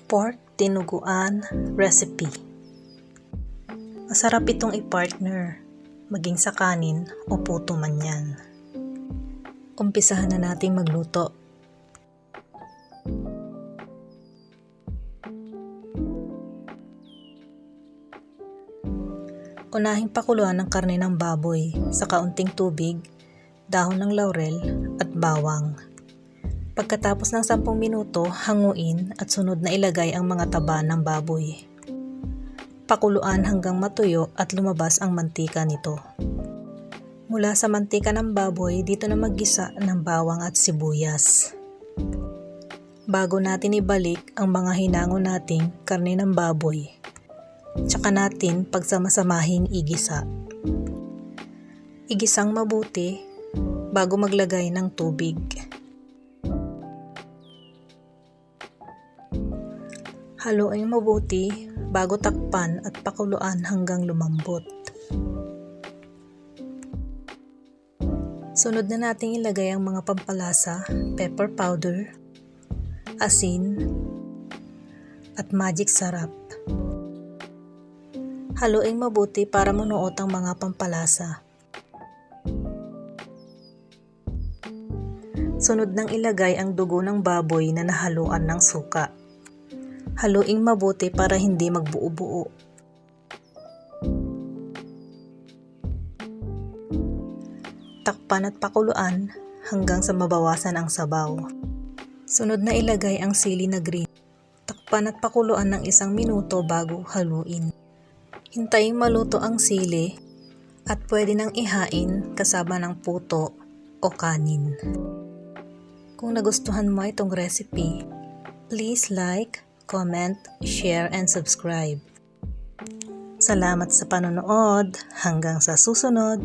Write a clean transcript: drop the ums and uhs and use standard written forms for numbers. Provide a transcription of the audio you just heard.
Pork tinuguan recipe. Masarap itong i-partner, maging sa kanin o puto man yan. Umpisahan na natin magluto. Unahing pakuluan ang karne ng baboy sa kaunting tubig, dahon ng laurel at bawang. Pagkatapos ng 10 minuto, hanguin at sunod na ilagay ang mga taba ng baboy. Pakuluan hanggang matuyo at lumabas ang mantika nito. Mula sa mantika ng baboy, dito na maggisa ng bawang at sibuyas. Bago natin ibalik ang mga hinango nating karne ng baboy, tsaka natin pagsamasamahin igisa. Igisang mabuti bago maglagay ng tubig. Haluin mabuti bago takpan at pakuluan hanggang lumambot. Sunod na nating ilagay ang mga pampalasa, pepper powder, asin, at magic sarap. Haluin mabuti para manuot ang mga pampalasa. Sunod nang ilagay ang dugo ng baboy na nahaluan ng suka. Haluin mabuti para hindi magbuo-buo. Takpan at pakuluan hanggang sa mabawasan ang sabaw. Sunod na ilagay ang sili na green. Takpan at pakuluan ng 1 minuto bago haluin. Hintayin maluto ang sili at pwede nang ihain kasama ng puto o kanin. Kung nagustuhan mo itong recipe, please like, comment, share, and subscribe. Salamat sa panonood. Hanggang sa susunod.